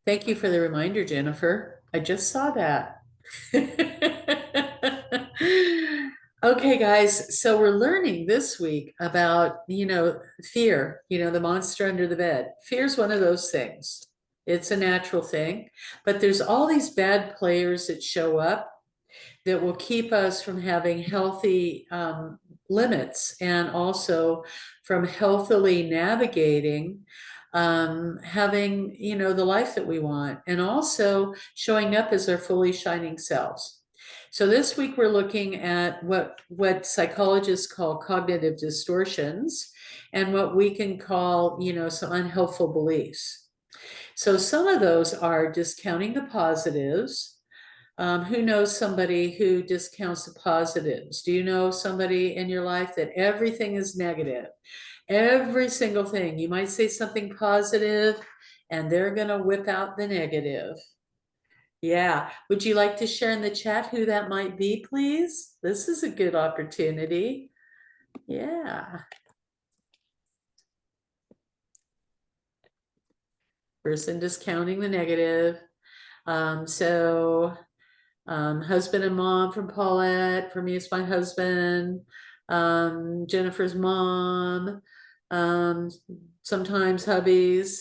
Thank you for the reminder, Jennifer. I just saw that. Okay, guys, so we're learning this week about, fear, the monster under the bed. Fear is one of those things. It's a natural thing, but there's all these bad players that show up that will keep us from having healthy limits and also from healthily navigating having the life that we want and also showing up as our fully shining selves. So this week we're looking at what psychologists call cognitive distortions and what we can call some unhelpful beliefs. So some of those are discounting the positives. Who knows somebody who discounts the positives? Do you know somebody in your life that everything is negative? Every single thing. You might say something positive and they're going to whip out the negative. Yeah. Would you like to share in the chat who that might be, please? This is a good opportunity. Yeah. Person discounting the negative. Husband and mom from Paulette. For me, it's my husband. Jennifer's mom. Sometimes hubbies.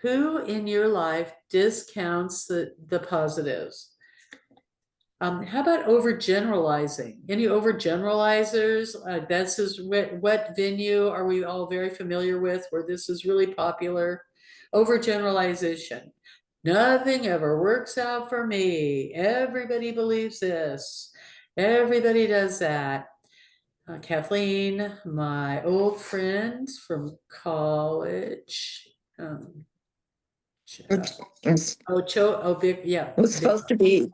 Who in your life discounts the positives? How about overgeneralizing? Any overgeneralizers? This is what venue are we all very familiar with where this is really popular? Overgeneralization. Nothing ever works out for me. Everybody believes this. Everybody does that. Kathleen, my old friend from college. It's, Big, yeah. it was supposed to be.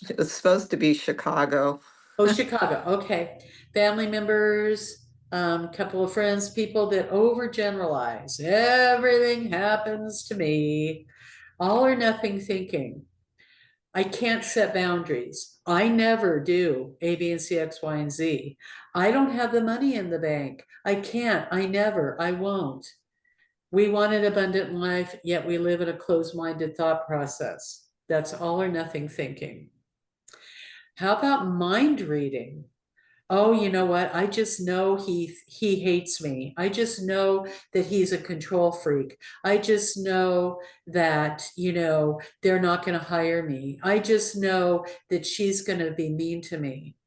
It was supposed to be Chicago. Oh, Chicago. Okay. Family members, couple of friends, people that overgeneralize. Everything happens to me. All or nothing thinking. I can't set boundaries. I never do A, B, and C, X, Y, and Z. I don't have the money in the bank. I can't. I never. I won't. We want an abundant life, yet we live in a closed-minded thought process. That's all or nothing thinking. How about mind reading? Oh, you know what? I just know he hates me. I just know that he's a control freak. I just know that, they're not going to hire me. I just know that she's going to be mean to me.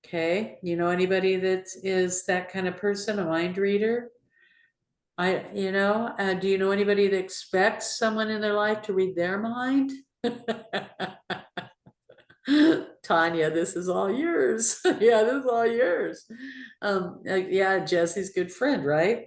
Okay? You know anybody that is that kind of person, a mind reader? Do you know anybody that expects someone in their life to read their mind? Tanya, this is all yours. Yeah, this is all yours. Yeah, Jesse's good friend, right?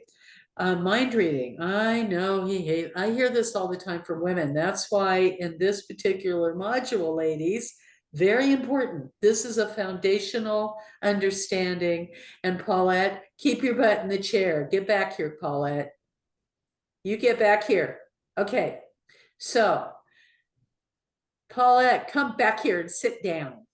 Mind reading. I know he hates. I hear this all the time from women. That's why in this particular module, ladies, very important. This is a foundational understanding. And Paulette, keep your butt in the chair. Get back here, Paulette. You get back here. Okay. So, Paulette, come back here and sit down.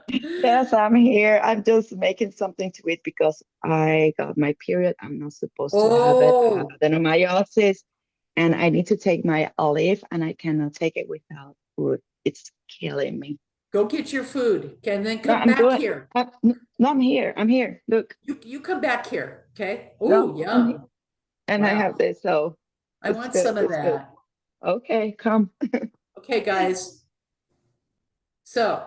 Yes, I'm here. I'm just making something to eat because I got my period. I'm not supposed to have it. I have adenomyosis, and I need to take my olive, and I cannot take it without food. It's killing me. Go get your food and then No, come back here. No, I'm here. I'm here. Look. You come back here. Okay. No, Oh, yum. and wow. I have this, so I want good. Some of that. Good. Okay, come. Okay, guys. So,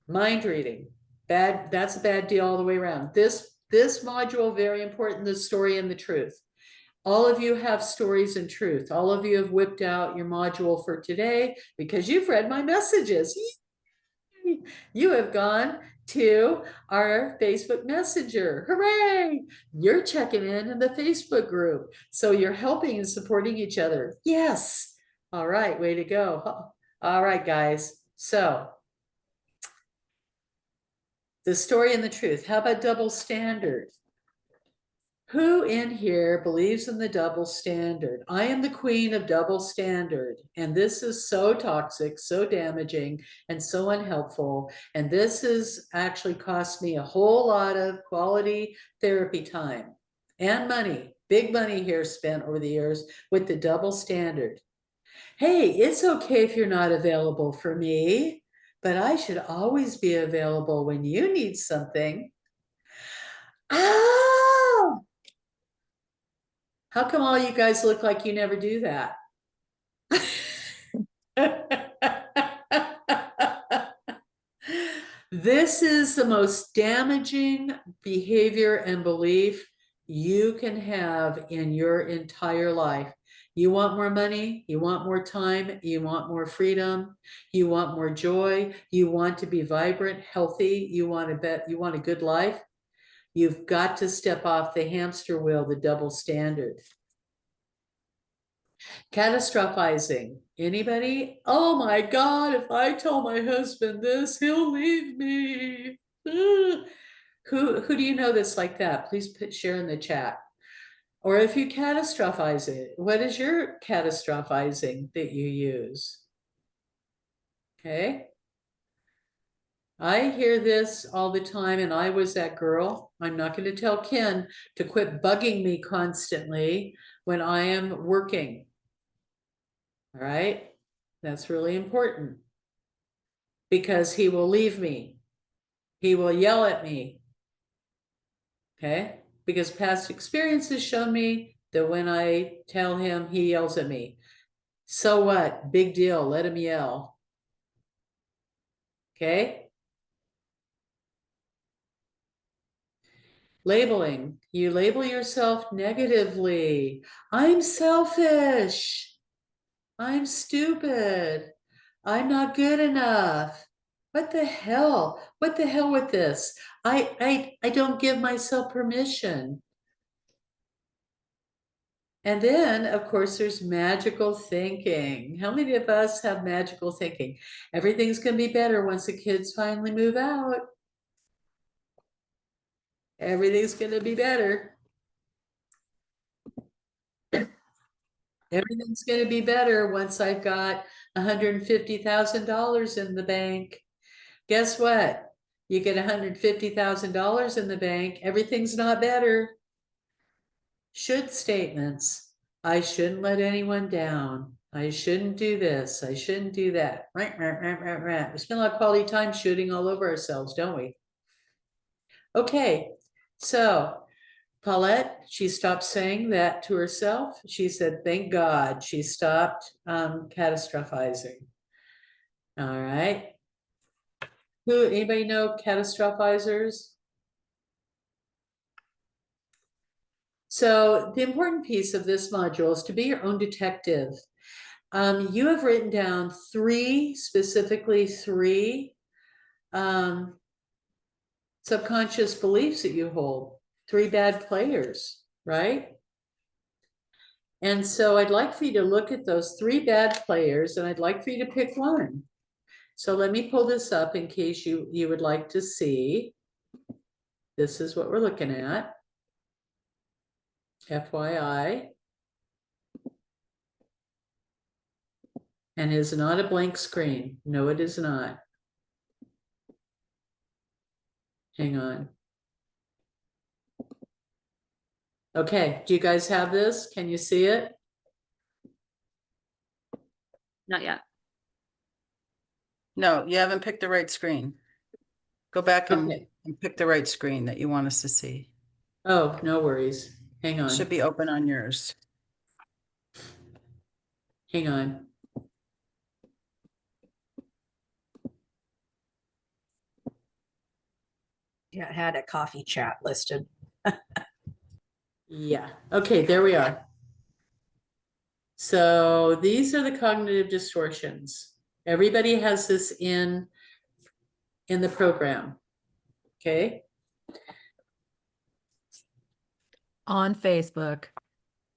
mind reading. That's a bad deal all the way around. This module, very important, the story and the truth. All of you have stories and truth. All of you have whipped out your module for today because you've read my messages. You have gone to our Facebook Messenger. Hooray! You're checking in the Facebook group. So you're helping and supporting each other. Yes. All right. Way to go. All right, guys. So the story and the truth. How about double standard? Who in here believes in the double standard? I am the queen of double standard, and this is so toxic, so damaging, and so unhelpful. And this has actually cost me a whole lot of quality therapy time and money, big money here spent over the years with the double standard. Hey, it's okay if you're not available for me, but I should always be available when you need something. Oh! How come all you guys look like you never do that? This is the most damaging behavior and belief you can have in your entire life. You want more money, you want more time, you want more freedom, you want more joy, you want to be vibrant, healthy, you want a good life. You've got to step off the hamster wheel, the double standard. Catastrophizing. Anybody? Oh my God, if I tell my husband this, he'll leave me. Who do you know that's like that? Please share in the chat. Or if you catastrophize it, what is your catastrophizing that you use? Okay. I hear this all the time, and I was that girl. I'm not going to tell Ken to quit bugging me constantly when I am working. All right. That's really important because he will leave me. He will yell at me. Okay. Because past experience has shown me that when I tell him, he yells at me. So what? Big deal. Let him yell. Okay. Labeling. You label yourself negatively. I'm selfish. I'm stupid. I'm not good enough. What the hell? What the hell with this? I don't give myself permission. And then, of course, there's magical thinking. How many of us have magical thinking? Everything's going to be better once the kids finally move out. Everything's going to be better. Everything's going to be better once I've got $150,000 in the bank. Guess what? You get $150,000 in the bank, everything's not better. Should statements. I shouldn't let anyone down. I shouldn't do this. I shouldn't do that. We spend a lot of quality time shooting all over ourselves, don't we? Okay, so Paulette, she stopped saying that to herself. She said, thank God she stopped catastrophizing. All right. Anybody know catastrophizers? So the important piece of this module is to be your own detective. You have written down specifically three subconscious beliefs that you hold, three bad players, right? And so I'd like for you to look at those three bad players, and I'd like for you to pick one. So let me pull this up in case you would like to see. This is what we're looking at. FYI. And it is not a blank screen. No, it is not. Hang on. Okay, do you guys have this? Can you see it? Not yet. No, you haven't picked the right screen. Go back Okay. and pick the right screen that you want us to see. Oh, no worries. Hang on. Should be open on yours. Hang on. Yeah, it had a coffee chat listed. Yeah. Okay, there we are. So these are the cognitive distortions. Everybody has this in the program. Okay. On Facebook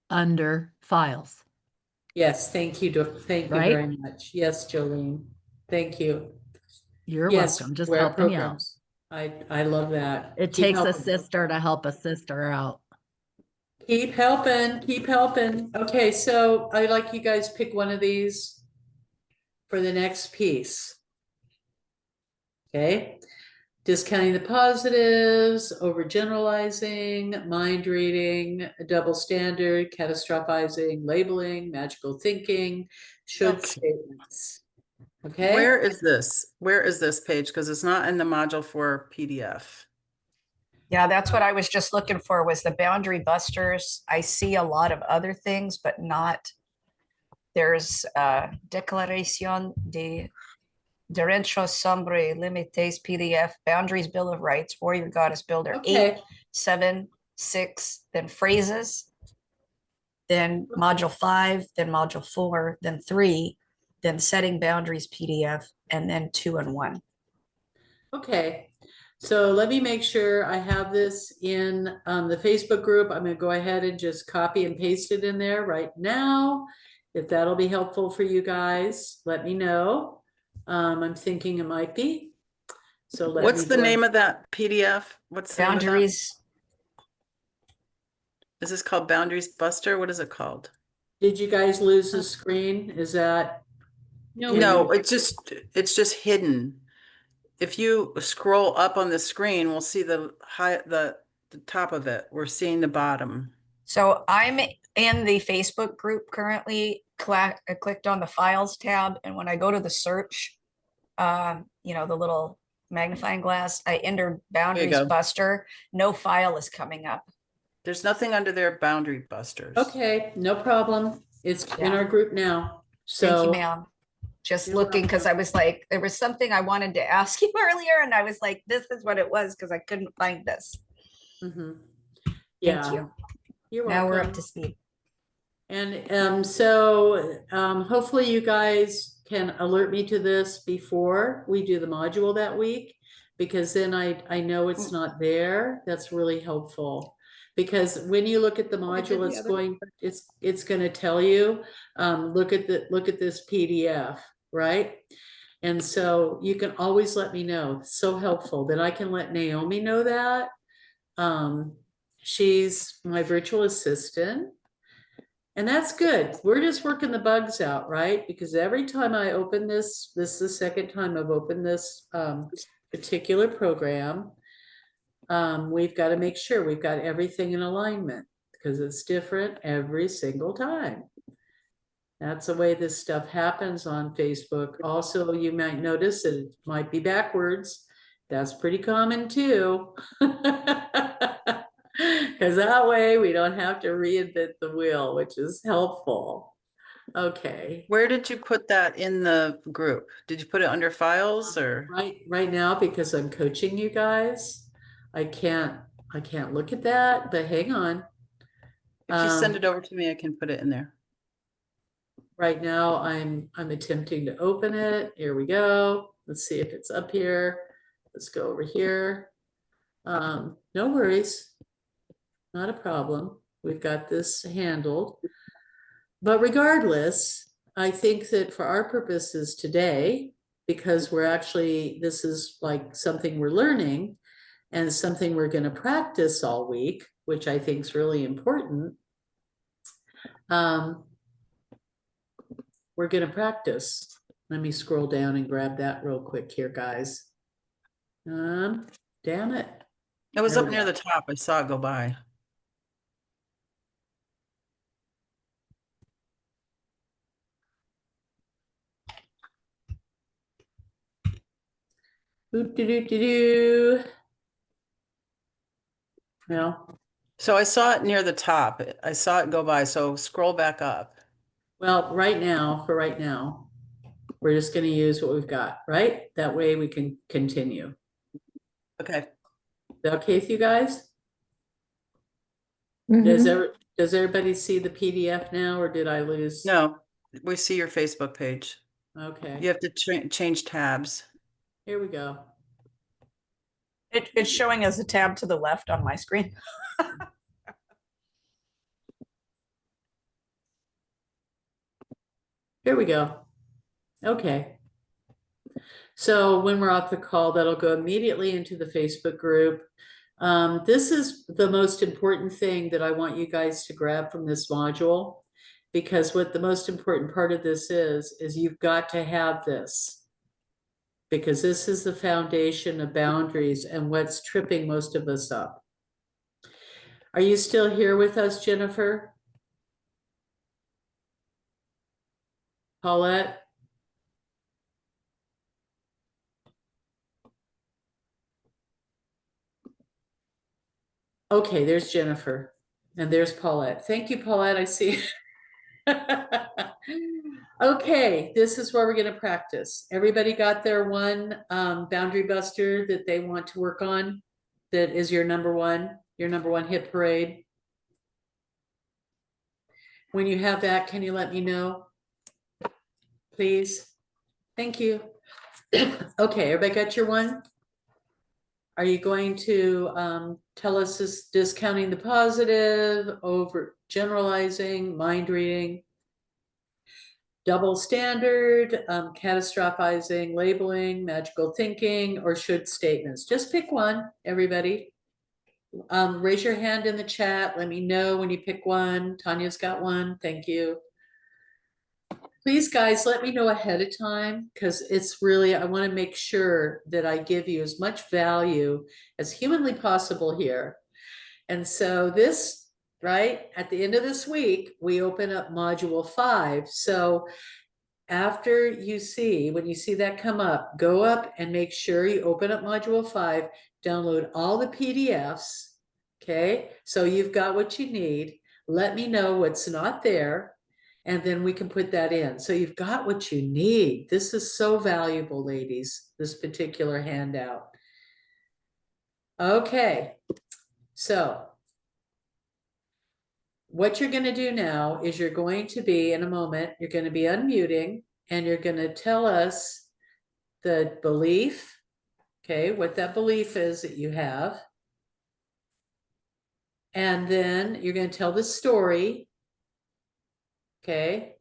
under files. Yes, thank you. Thank you Right? very much. Yes, Jolene. Thank you. You're Yes, welcome. Just where helping you out. programs. I love that. It Keep takes a helping. sister to help a sister out. Keep helping, keep helping. Okay, so I'd like you guys pick one of these for the next piece. Okay, discounting the positives, overgeneralizing, mind reading, double standard, catastrophizing, labeling, magical thinking, should Okay. statements. Okay, Where is this? Where is this page? Because it's not in the module for PDF. Yeah, that's what I was just looking for was the boundary busters. I see a lot of other things, but not, there's Declaración de Derechos sobre Límites PDF, Boundaries Bill of Rights, Warrior Goddess Builder, okay, 8, 7, 6, then phrases, then module 5, then module 4, then 3, then setting boundaries PDF, and then 2 and 1. okay. So let me make sure I have this in the Facebook group. I'm gonna go ahead and just copy and paste it in there right now. If that'll be helpful for you guys, let me know. I'm thinking it might be. So let What's me the go name of that PDF? What's the name of that? Boundaries, Is this called Boundaries Buster? What is it called? Did you guys lose the screen? Is that? No, it's just hidden. If you scroll up on the screen, we'll see the top of it. We're seeing the bottom. so I'm in the Facebook group currently. I clicked on the files tab, and when I go to the search, the little magnifying glass, I entered boundaries go. buster. No file is coming up. There's nothing under there, Boundary Busters. Okay, no problem. It's in Yeah. our group now. Thank you, So ma'am. Just You're looking because I welcome. was like, there was something I wanted to ask you earlier, and I was like, this is what it was because I couldn't find this. mhm. Thank Yeah, you. you're Now we're up welcome. to speed. And so hopefully you guys can alert me to this before we do the module that week, because then I know it's not there. That's really helpful. Because when you look at the We did module, the it's other- going, it's going to tell you, look at this PDF, right? And so you can always let me know. It's so helpful that I can let Naomi know that. She's my virtual assistant. And that's good. We're just working the bugs out, right? Because every time I open this is the second time I've opened this particular program. We've got to make sure we've got everything in alignment because it's different every single time. That's the way this stuff happens on Facebook. Also, you might notice that it might be backwards. That's pretty common too. Because that way we don't have to reinvent the wheel, which is helpful. Okay. Where did you put that in the group? Did you put it under files or? Right now, because I'm coaching you guys, I can't look at that, but hang on. If you send it over to me, I can put it in there. Right now, I'm attempting to open it. Here we go. Let's see if it's up here. Let's go over here. No worries. Not a problem. We've got this handled. But regardless, I think that for our purposes today, because this is like something we're learning and something we're going to practice all week, which I think is really important. We're going to practice. Let me scroll down and grab that real quick here, guys. Damn it. It was There up we near go. the top. I saw it go by. Doo-doo-doo-doo-doo. Well, So I saw it near the top. I saw it go by. So scroll back up. well, for right now, we're just going to use what we've got, right? That way we can continue. Okay. Is that okay with you guys? Mhm. Does everybody see the PDF now, or did I lose? No, we see your Facebook page. Okay, You have to change tabs. here we go. It's showing as a tab to the left on my screen. Here we go. Okay. So when we're off the call, that'll go immediately into the Facebook group. This is the most important thing that I want you guys to grab from this module, because what the most important part of this is you've got to have this, because this is the foundation of boundaries and what's tripping most of us up. Are you still here with us, Jennifer? Paulette? Okay, there's Jennifer. And there's Paulette. Thank you, Paulette. I see. Okay, this is where we're going to practice. Everybody got their one boundary buster that they want to work on? That is your number one hit parade? When you have that, can you let me know? Please. Thank you. Okay, everybody got your one? Are you going to tell us this discounting the positive, overgeneralizing, mind reading, double standard, catastrophizing, labeling, magical thinking, or should statements? Just pick one, everybody. Raise your hand in the chat. Let me know when you pick one. Tanya's got one. Thank you. Please, guys, let me know ahead of time, because it's really, I want to make sure that I give you as much value as humanly possible here. And so this, right, at the end of this week, we open up module 5. So after you see, when you see that come up, go up and make sure you open up module 5, download all the PDFs. Okay, so you've got what you need. Let me know what's not there, and then we can put that in. So you've got what you need. This is so valuable, ladies, this particular handout. Okay, so what you're going to do now is you're going to be, in a moment, you're going to be unmuting, and you're going to tell us the belief, okay, what that belief is that you have. And then you're going to tell the story, okay?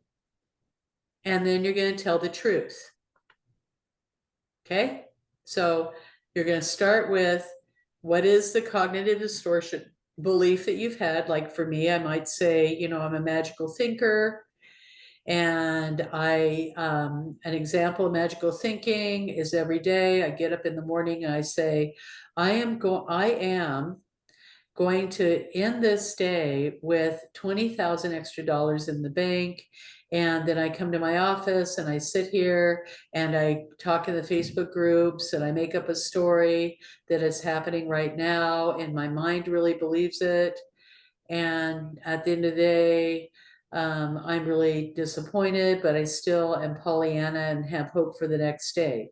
And then you're going to tell the truth, okay? So you're going to start with, what is the cognitive distortion belief that you've had? Like for me, I might say, you know, I'm a magical thinker. And an example of magical thinking is every day I get up in the morning and I say, I am going to end this day with 20,000 extra dollars in the bank. And then I come to my office and I sit here and I talk in the Facebook groups and I make up a story that is happening right now, and my mind really believes it. And at the end of the day, I'm really disappointed, but I still am Pollyanna and have hope for the next day.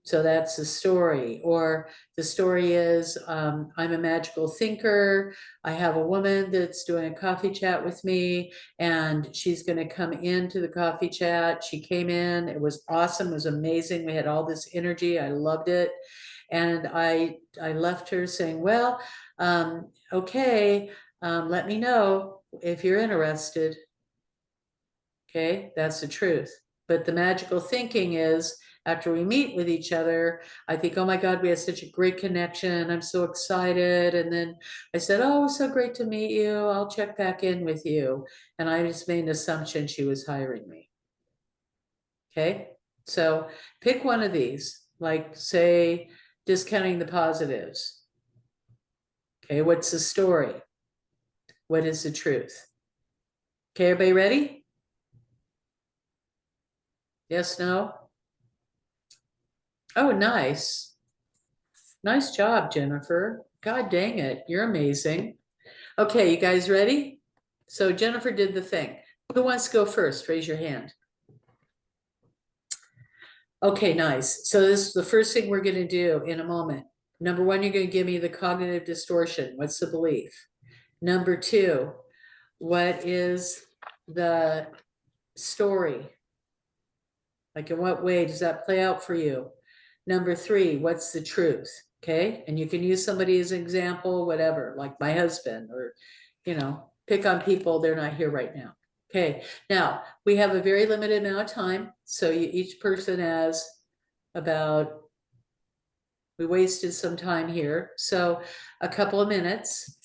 So that's the story. Or the story is, I'm a magical thinker. I have a woman that's doing a coffee chat with me, and she's going to come into the coffee chat. She came in. It was awesome. It was amazing. We had all this energy. I loved it. And I left her saying, well, okay, let me know if you're interested. Okay, that's the truth. But the magical thinking is, after we meet with each other, I think, oh my God, we had such a great connection. I'm so excited. And then I said, oh, it was so great to meet you. I'll check back in with you. And I just made an assumption she was hiring me. Okay, so pick one of these, like say, discounting the positives. Okay, what's the story? What is the truth? Okay, everybody ready? Yes, no? Oh, nice. Nice job, Jennifer. God dang it, you're amazing. Okay, you guys ready? So Jennifer did the thing. Who wants to go first? Raise your hand. Okay, nice. So this is the first thing we're going to do in a moment. Number one, you're going to give me the cognitive distortion. What's the belief? Number two, what is the story? Like, in what way does that play out for you? Number three, what's the truth? Okay, and you can use somebody as an example, whatever, like my husband, or, you know, pick on people, they're not here right now. Okay, now we have a very limited amount of time, so each person has about We wasted some time here. So a couple of minutes.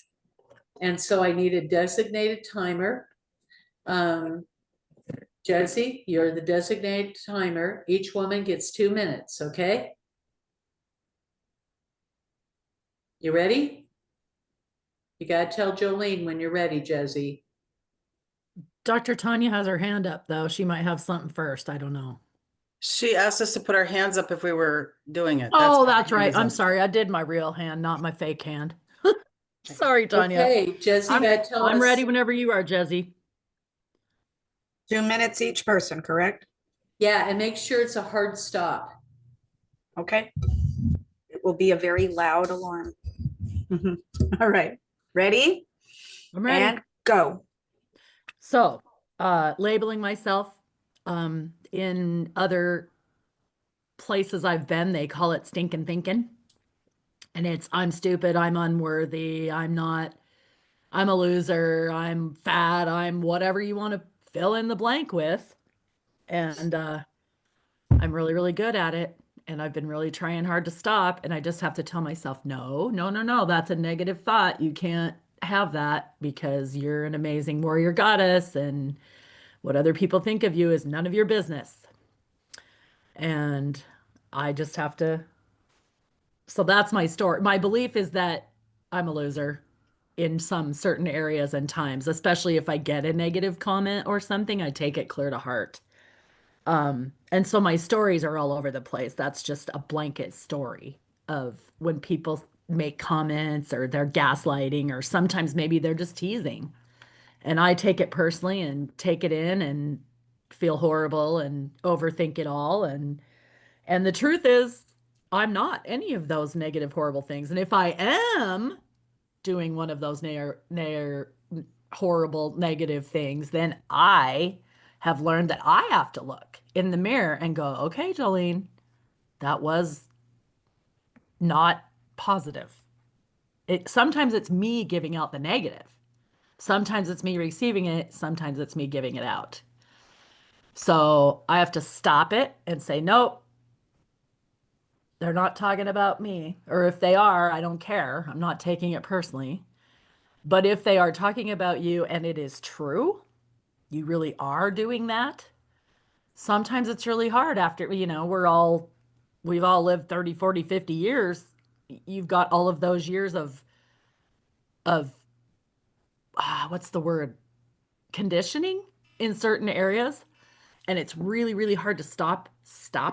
And so I need a designated timer. Josie, you're the designated timer. Each woman gets 2 minutes, okay? You ready? You gotta tell Jolene when you're ready, Josie. Dr. Tanya has her hand up, though. She might have something first. I don't know. She asked us to put our hands up if we were doing it. Oh, why that's her hand right. is I'm up. sorry. I did my real hand, not my fake hand. Sorry, Tanya. Okay, Josie, you gotta tell I'm us. ready whenever you are, Jesse. 2 minutes each person, correct? Yeah, and make sure it's a hard stop. Okay. It will be a very loud alarm. All right. Ready? I'm ready. And go. So, labeling myself, in other places I've been, they call it stinking thinking. And it's, I'm stupid, I'm unworthy, I'm not, I'm a loser, I'm fat, I'm whatever you want to fill in the blank with. And I'm really, really good at it. And I've been really trying hard to stop. And I just have to tell myself, no, no, no, no, that's a negative thought. You can't have that because you're an amazing warrior goddess. And what other people think of you is none of your business. And I just have to. So that's my story. My belief is that I'm a loser in some certain areas and times, especially if I get a negative comment or something, I take it clear to heart. And so my stories are all over the place. That's just a blanket story of when people make comments or they're gaslighting, or sometimes maybe they're just teasing. And I take it personally and take it in and feel horrible and overthink it all. And the truth is, I'm not any of those negative, horrible things. And if I am doing one of those horrible, negative things, then I have learned that I have to look in the mirror and go, okay, Jolene, that was not positive. Sometimes it's me giving out the negative. Sometimes it's me receiving it. Sometimes it's me giving it out. So I have to stop it and say, nope, they're not talking about me. Or if they are, I don't care. I'm not taking it personally. But if they are talking about you and it is true, you really are doing that. Sometimes it's really hard after, we've all lived 30, 40, 50 years. You've got all of those years of what's the word? Conditioning in certain areas. And it's really, really hard to stop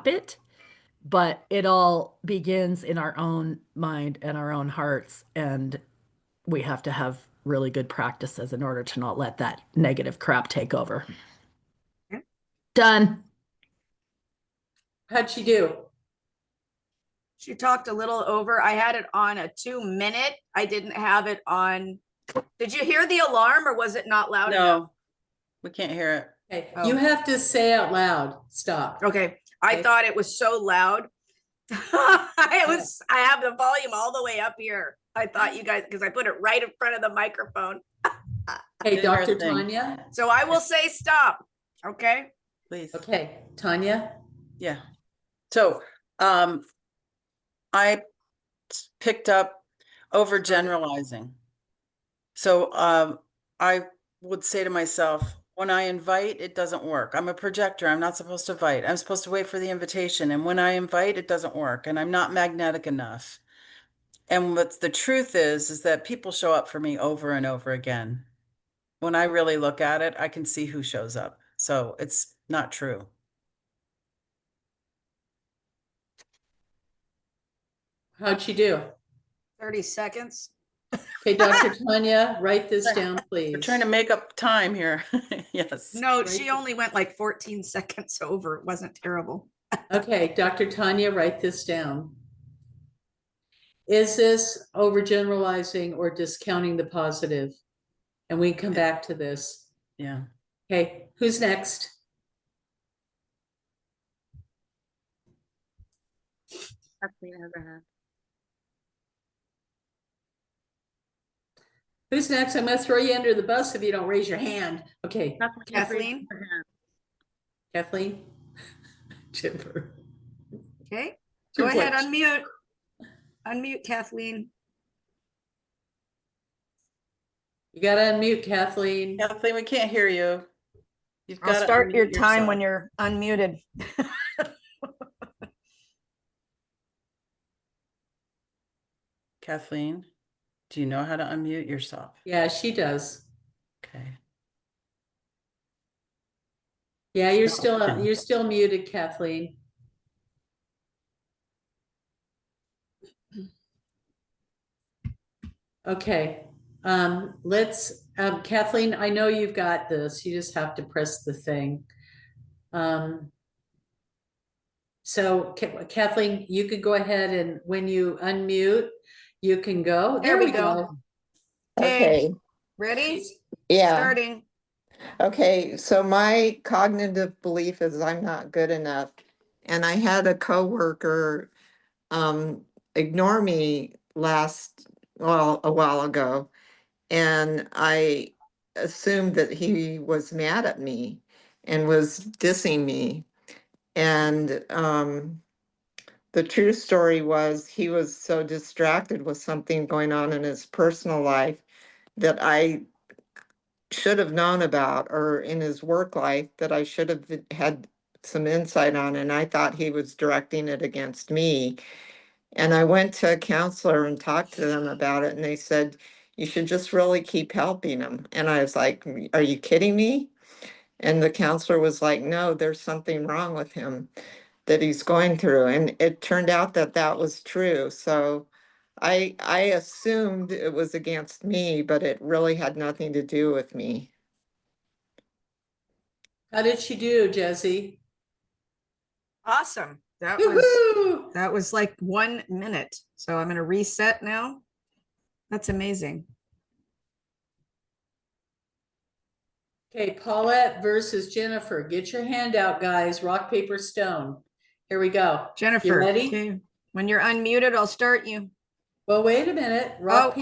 it. But it all begins in our own mind and our own hearts. And we have to have really good practices in order to not let that negative crap take over. Okay. Done. How'd she do? She talked a little over. I had it on a 2 minute. I didn't have it on. Did you hear the alarm or was it not loud enough? No, we can't hear it. Okay, Oh. you have to say out loud, stop. Okay. I Okay. thought it was so loud. I have the volume all the way up here. I thought you guys, because I put it right in front of the microphone. Hey, Do your Dr. thing. Tanya. So I will say stop. Okay. Please. Okay, Tanya. Yeah. So, I picked up overgeneralizing. So, I would say to myself, when I invite, it doesn't work. I'm a projector. I'm not supposed to invite. I'm supposed to wait for the invitation. And when I invite, it doesn't work. And I'm not magnetic enough. And what the truth is that people show up for me over and over again. When I really look at it, I can see who shows up. So it's not true. How'd she do? 30 seconds. Okay, Dr. Tanya, write this down, please. We're trying to make up time here. Yes. No, Right. she only went like 14 seconds over. It wasn't terrible. Okay, Dr. Tanya, write this down. Is this overgeneralizing or discounting the positive? And we come back to this. Yeah. Okay, who's next? Kathleen has her hand. Who's next? I'm gonna throw you under the bus if you don't raise your hand. Okay, Kathleen. Her hand. Kathleen. Chipper. Okay. Go ahead, unmute. Unmute Kathleen. You gotta unmute Kathleen. Kathleen, we can't hear you. You've I'll got to start your unmute time when yourself. you're unmuted. Kathleen, do you know how to unmute yourself? Yeah, she does. Okay. Yeah, Yeah. you're still muted, Kathleen. Okay, Kathleen, I know you've got this. You just have to press the thing. So Kathleen, you could go ahead and when you unmute, you can go. There we go. Okay, Ready? yeah, Starting. okay, so my cognitive belief is I'm not good enough. And I had a coworker ignore me a while ago, and I assumed that he was mad at me and was dissing me. And the true story was he was so distracted with something going on in his personal life that I should have known about, or in his work life that I should have had some insight on. And I thought he was directing it against me. And I went to a counselor and talked to them about it. And they said, you should just really keep helping him. And I was like, are you kidding me? And the counselor was like, no, there's something wrong with him that he's going through. And it turned out that that was true. So I assumed it was against me, but it really had nothing to do with me. How did she do, Jesse? Awesome. That Woohoo! was like 1 minute. So I'm going to reset now. That's amazing. Okay, Paulette versus Jennifer. Get your hand out, guys. Rock, paper, stone. Here we go. Jennifer, You ready? okay. When you're unmuted, I'll start you. Well, wait a minute. Rock,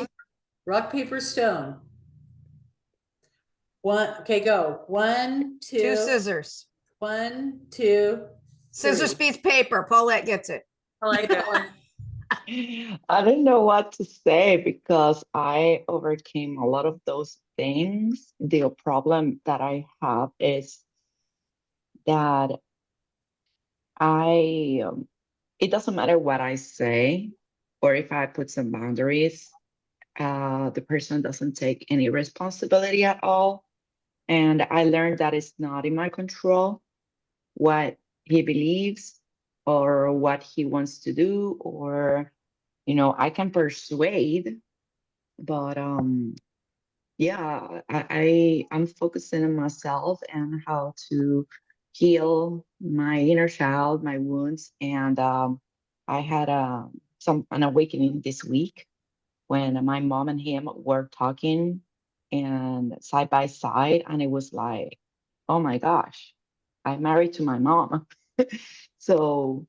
paper, stone. One. Okay, go. One, Two two. scissors. 1, 2, Scissors, 3. piece, paper. Paulette gets it. I like it. I don't know what to say because I overcame a lot of those things. The problem that I have is that it doesn't matter what I say or if I put some boundaries, the person doesn't take any responsibility at all. And I learned that it's not in my control what he believes or what he wants to do, or, I can persuade, but yeah, I'm focusing on myself and how to heal my inner child, my wounds. And I had an awakening this week when my mom and him were talking and side by side, and it was like, oh my gosh, I'm married to my mom. So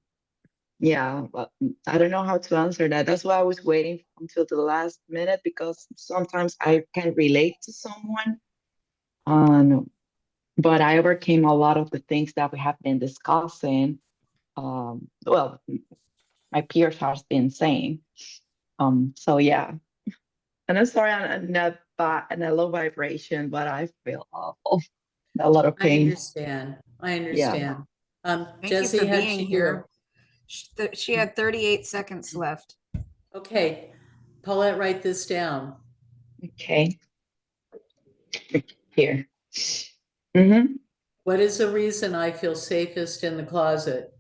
yeah, but I don't know how to answer that. That's why I was waiting until the last minute, because sometimes I can relate to someone. But I overcame a lot of the things that we have been discussing. Well, my peers have been saying. So yeah. And I'm sorry, I'm not in a low vibration, but I feel awful. A lot of I pain. understand. I Yeah. understand. Thank you Jesse, for how'd being she do? here. She had 38 seconds left. Okay, Paulette, write this down. Okay. Here. Mm-hmm. What is the reason I feel safest in the closet?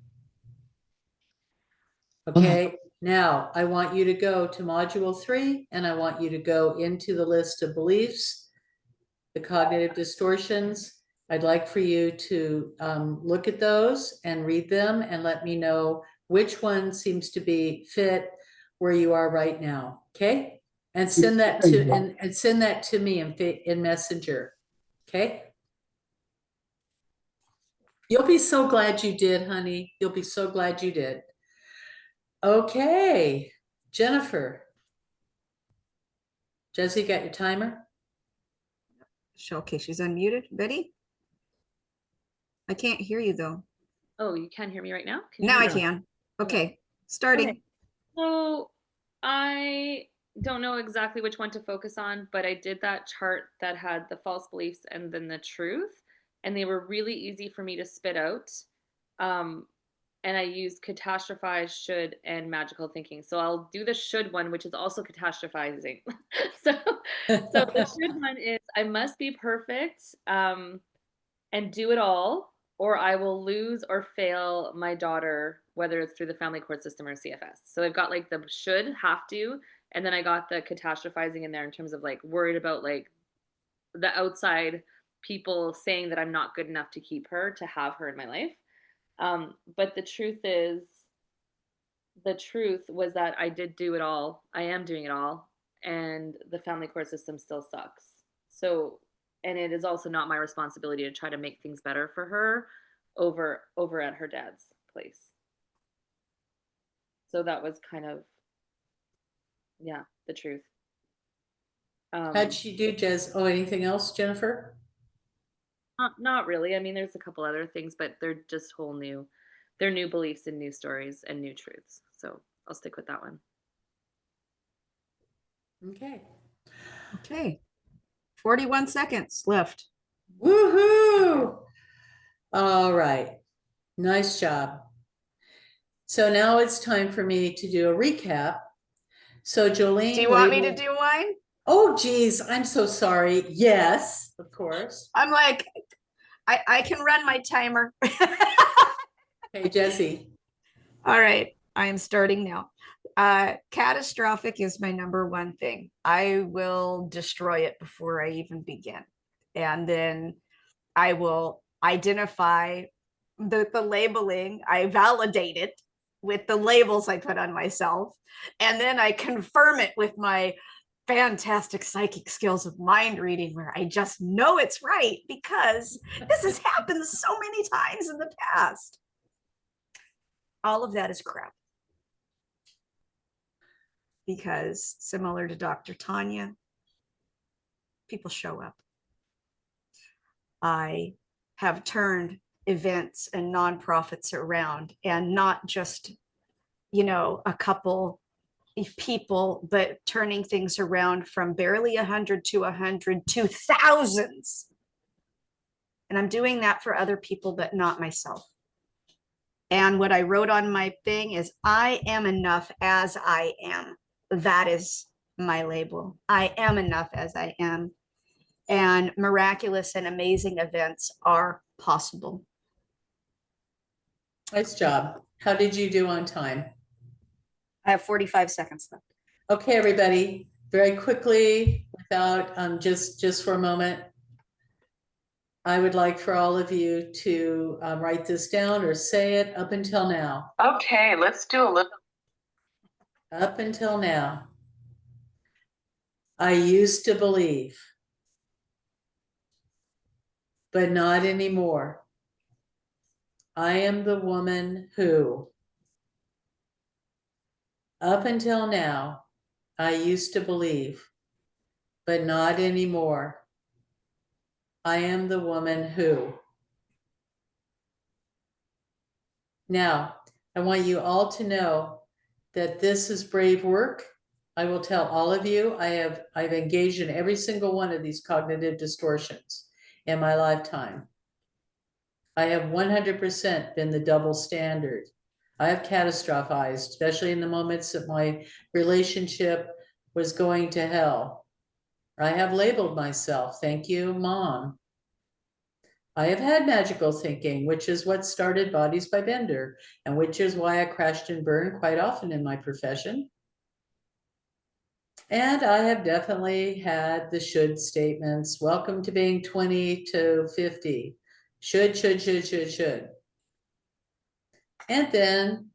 Okay, now I want you to go to module 3 and I want you to go into the list of beliefs, the cognitive distortions. I'd like for you to look at those and read them and let me know which one seems to be fit where you are right now. Okay, and send that to and send that to me in Messenger. Okay. You'll be so glad you did, honey. You'll be so glad you did. Okay, Jennifer. Jesse, got your timer? Okay, she's unmuted. Betty? I can't hear you though. Oh, you can hear me right now? Can you Now hear I me? can. Okay, starting. Okay. So I don't know exactly which one to focus on, but I did that chart that had the false beliefs and then the truth, and they were really easy for me to spit out. Um, and I used catastrophize, should, and magical thinking. So I'll do the should one, which is also catastrophizing. so, so the should one is I must be perfect and do it all, or I will lose or fail my daughter, whether it's through the family court system or CFS. So I've got like the should, have to, and then I got the catastrophizing in there in terms of like worried about like the outside people saying that I'm not good enough to keep her, to have her in my life. But the truth was that I did do it all. I am doing it all. And the family court system still sucks. So, and it is also not my responsibility to try to make things better for her over at her dad's place. So that was kind of, yeah, the truth. How'd she do, Jez? Oh, anything else, Jennifer? Not really. I mean, there's a couple other things, but they're just they're new beliefs and new stories and new truths. So I'll stick with that one. Okay. Okay. 41 seconds left. Woohoo! All right. Nice job. So now it's time for me to do a recap. So Jolene, Do you want me to do mine? Oh, geez, I'm so sorry. Yes, of course. I'm like, I can run my timer. Hey, Jesse. All right, I am starting now. Catastrophic is my number one thing. I will destroy it before I even begin. And then I will identify the labeling, I validate it with the labels I put on myself, and then I confirm it with my fantastic psychic skills of mind reading, where I just know it's right because this has happened so many times in the past. All of that is crap. Because similar to Dr. Tanya, people show up. I have turned events and nonprofits around, and not just, a couple people, but turning things around from barely 100 to 100 to thousands. And I'm doing that for other people, but not myself. And what I wrote on my thing is, I am enough as I am. That is my label. I am enough as I am. And miraculous and amazing events are possible. Nice job. How did you do on time? I have 45 seconds left. Okay, everybody, very quickly, without just for a moment, I would like for all of you to write this down or say it up until now. Okay, let's do a little. Up until now, I used to believe, but not anymore. I am the woman who, up until now, I used to believe, but not anymore. I am the woman who. Now, I want you all to know that this is brave work. I will tell all of you, I've engaged in every single one of these cognitive distortions in my lifetime. I have 100% been the double standard. I have catastrophized, especially in the moments that my relationship was going to hell. I have labeled myself, thank you, Mom. I have had magical thinking, which is what started Bodies by Bender, and which is why I crashed and burned quite often in my profession. And I have definitely had the should statements. Welcome to being 20 to 50. Should. And then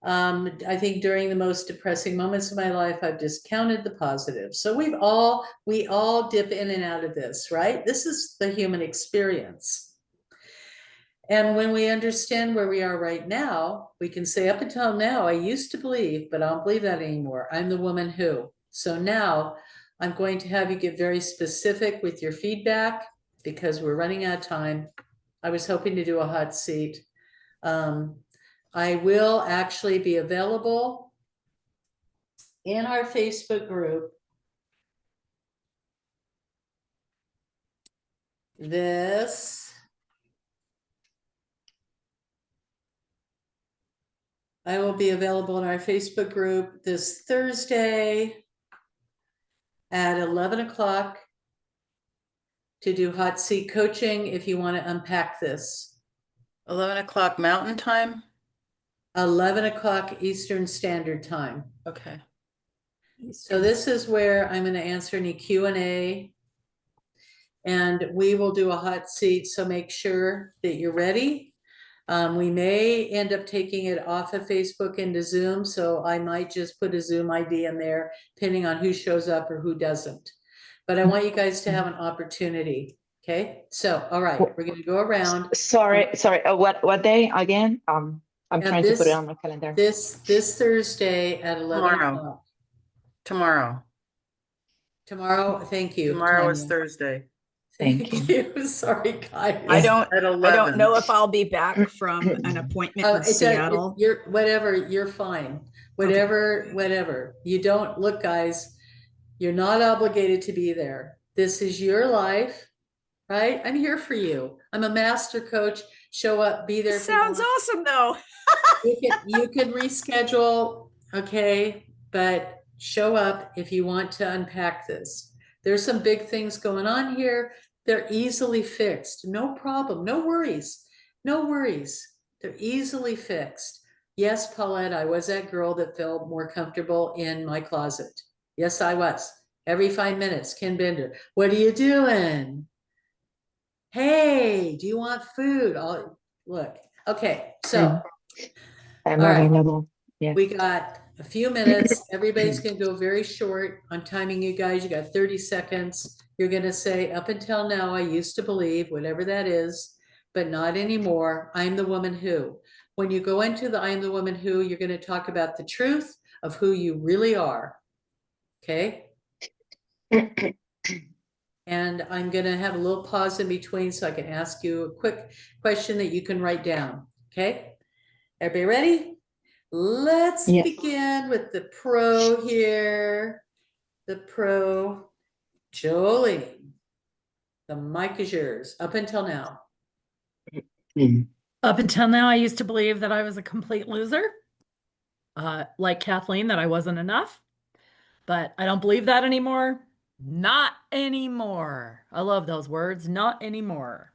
I think during the most depressing moments of my life, I've discounted the positives. So we all dip in and out of this, right? This is the human experience. And when we understand where we are right now, we can say, up until now, I used to believe, but I don't believe that anymore. I'm the woman who. So now I'm going to have you get very specific with your feedback because we're running out of time. I was hoping to do a hot seat. I will actually be available in our Facebook group this. I will be available in our Facebook group this Thursday at 11 o'clock to do hot seat coaching if you want to unpack this. 11 o'clock Mountain Time? 11 o'clock Eastern Standard Time. Okay. So this is where I'm going to answer any Q&A, and we will do a hot seat. So make sure that you're ready. We may end up taking it off of Facebook into Zoom. So I might just put a Zoom ID in there, depending on who shows up or who doesn't. But I want you guys to have an opportunity. Okay. So, all right, we're going to go around. Sorry. What day again? I'm trying to put it on my calendar. This Thursday at 11 o'clock. Tomorrow. Thank you. Tomorrow is Tanya. Thursday. Thank you. Sorry, guys. I don't At 11. know if I'll be back from an appointment in Seattle. You're fine. Whatever. You don't look, guys, you're not obligated to be there. This is your life, right? I'm here for you. I'm a master coach. Show up, be there. Sounds awesome though. You can reschedule, okay, but show up if you want to unpack this. There's some big things going on here. They're easily fixed. No problem. No worries. They're easily fixed. Yes, Paulette, I was that girl that felt more comfortable in my closet. Yes, I was. Every 5 minutes, Ken Bender, what are you doing? Hey, do you want food? Look. Okay, so I'm all right. available. Yeah. We got a few minutes. Everybody's going to go very short. I'm timing you guys. You got 30 seconds. You're going to say, up until now, I used to believe, whatever that is, but not anymore. I'm the woman who. When you go into the I'm the woman who, you're going to talk about the truth of who you really are. Okay? And I'm going to have a little pause in between so I can ask you a quick question that you can write down. Okay? Everybody ready? Let's begin with the pro here. The pro, Jolene. The mic is yours. Up until now. Up until now, I used to believe that I was a complete loser. Like Kathleen, that I wasn't enough. But I don't believe that anymore. Not anymore. I love those words. Not anymore.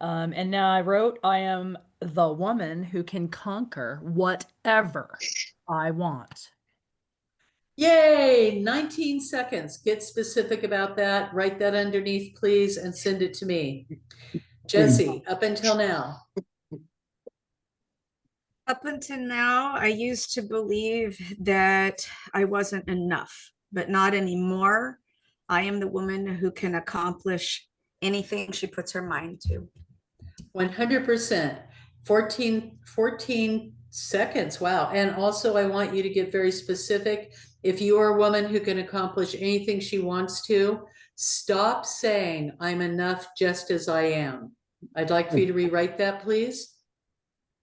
And now I wrote, I am the woman who can conquer whatever I want. Yay, 19 seconds. Get specific about that. Write that underneath, please, and send it to me. Jesse, up until now. Up until now, I used to believe that I wasn't enough, but not anymore. I am the woman who can accomplish anything she puts her mind to. 100%. 14 seconds. Wow. And also, I want you to get very specific. If you are a woman who can accomplish anything she wants to, stop saying, I'm enough just as I am. I'd like for you to rewrite that, please.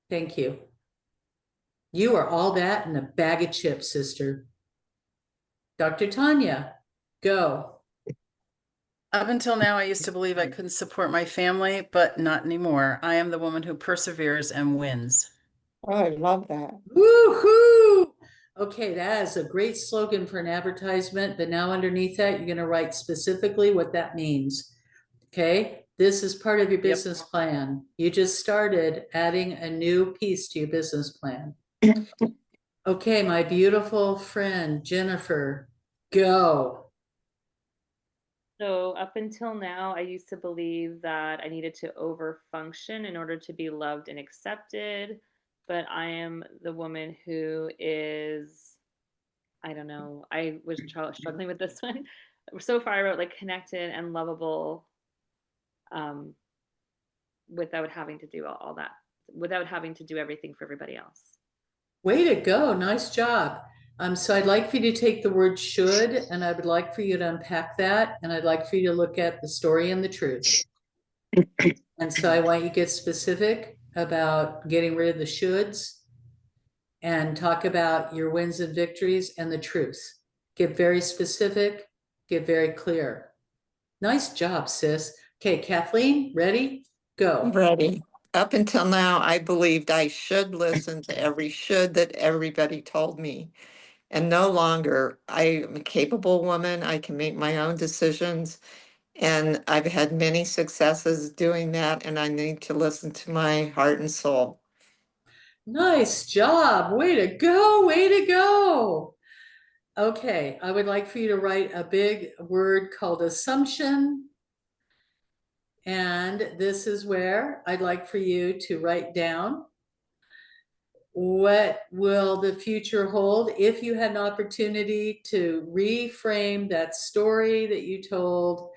Thank you. You are all that in a bag of chips, sister. Dr. Tanya, go. Up until now, I used to believe I couldn't support my family, but not anymore. I am the woman who perseveres and wins. Oh, I love that. Woohoo! Okay, that is a great slogan for an advertisement, but now underneath that, you're going to write specifically what that means. Okay, this is part of your business plan. You just started adding a new piece to your business plan. Okay, my beautiful friend, Jennifer, go. So up until now, I used to believe that I needed to overfunction in order to be loved and accepted. But I am the woman who is, I don't know, I was struggling with this one. So far, I wrote like connected and lovable without having to do all that, without having to do everything for everybody else. Way to go. Nice job. So I'd like for you to take the word should, and I would like for you to unpack that, and I'd like for you to look at the story and the truth. And so I want you to get specific about getting rid of the shoulds and talk about your wins and victories and the truth. Get very specific, get very clear. Nice job, sis. Okay, Kathleen, ready? Go. Ready. Up until now, I believed I should listen to every should that everybody told me. And no longer. I am a capable woman. I can make my own decisions. And I've had many successes doing that. And I need to listen to my heart and soul. Nice job. Way to go. Way to go. Okay, I would like for you to write a big word called assumption. And this is where I'd like for you to write down what will the future hold if you had an opportunity to reframe that story that you told.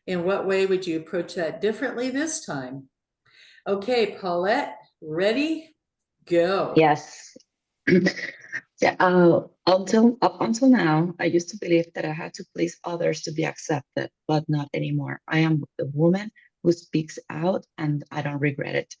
In what way would you approach that differently this time? Okay, Paulette, ready? Go. Yes. Yeah, up until now, I used to believe that I had to please others to be accepted, but not anymore. I am the woman who speaks out, and I don't regret it.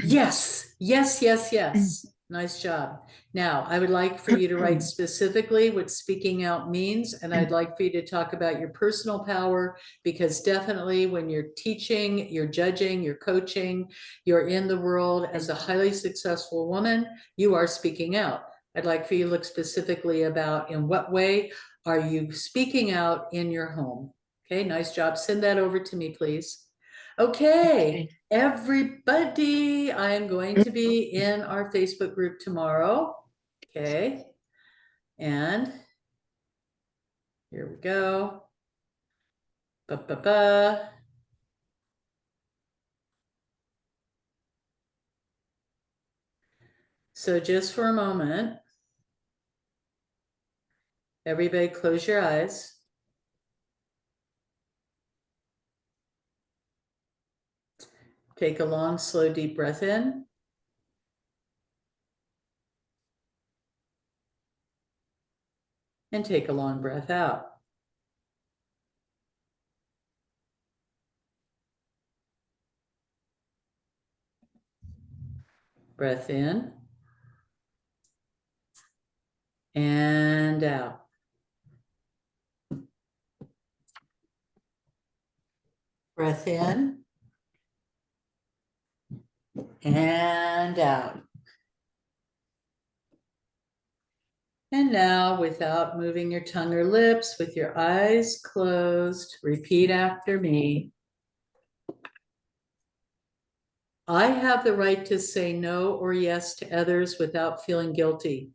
Yes, yes, yes, yes. Nice job. Now, I would like for you to write specifically what speaking out means, and I'd like for you to talk about your personal power, because definitely when you're teaching, you're judging, you're coaching, you're in the world as a highly successful woman, you are speaking out. I'd like for you to look specifically about in what way are you speaking out in your home. Okay, nice job. Send that over to me, please. Okay, everybody, I am going to be in our Facebook group tomorrow. Okay, and here we go. Ba-ba-ba. So just for a moment, everybody close your eyes. Take a long, slow, deep breath in. And take a long breath out. Breath in. And out. Breath in. And out. And now, without moving your tongue or lips, with your eyes closed, repeat after me. I have the right to say no or yes to others without feeling guilty.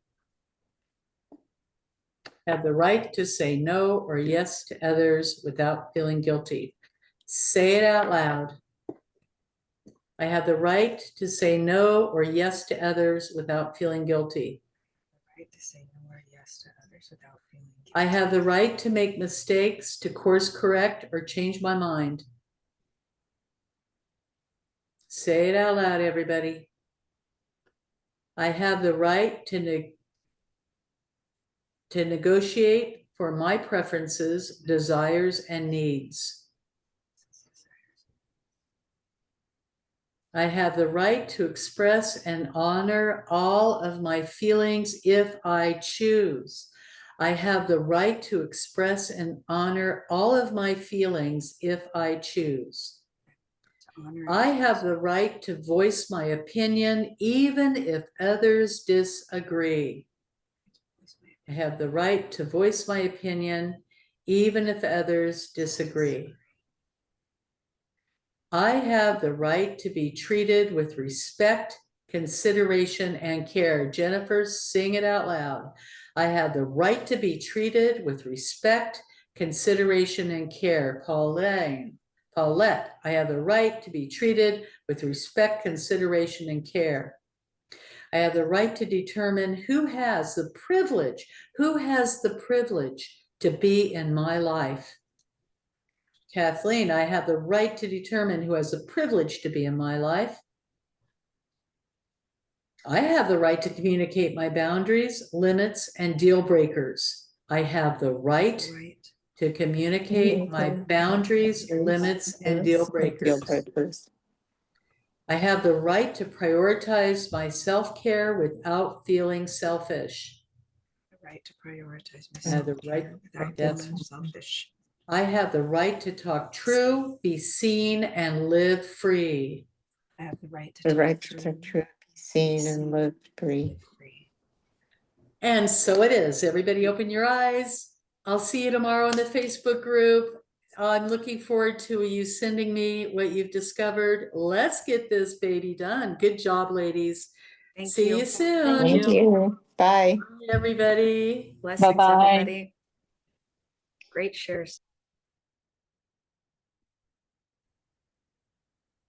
Have the right to say no or yes to others without feeling guilty. Say it out loud. I have the right to say no or yes to others without feeling guilty. Right to say no or yes to others without feeling guilty. I have the right to make mistakes, to course correct or change my mind. Say it out loud, everybody. I have the right to negotiate for my preferences, desires, and needs. I have the right to express and honor all of my feelings if I choose. I have the right to express and honor all of my feelings if I choose. I have the right to voice my opinion even if others disagree. I have the right to voice my opinion even if others disagree. I have the right to be treated with respect, consideration, and care. Jennifer, sing it out loud. I have the right to be treated with respect, consideration, and care. Paulette, I have the right to be treated with respect, consideration, and care. I have the right to determine who has the privilege to be in my life. Kathleen, I have the right to determine who has the privilege to be in my life. I have the right to communicate my boundaries, limits, and deal breakers. I have the right to communicate my boundaries, limits, and deal breakers. I have the right to prioritize my self-care without feeling selfish. The right to prioritize I have the myself right, without that's, feeling selfish. I have the right to talk true, be seen, and live free. I have the right to The talk right to true, be seen and live free. live free. And so it is. Everybody open your eyes. I'll see you tomorrow in the Facebook group. I'm looking forward to you sending me what you've discovered. Let's get this baby done. Good job, ladies. Thank See you. you soon. Thank Thank you. Bye. Bye, everybody. Blessings, Bye-bye. everybody. Great shares.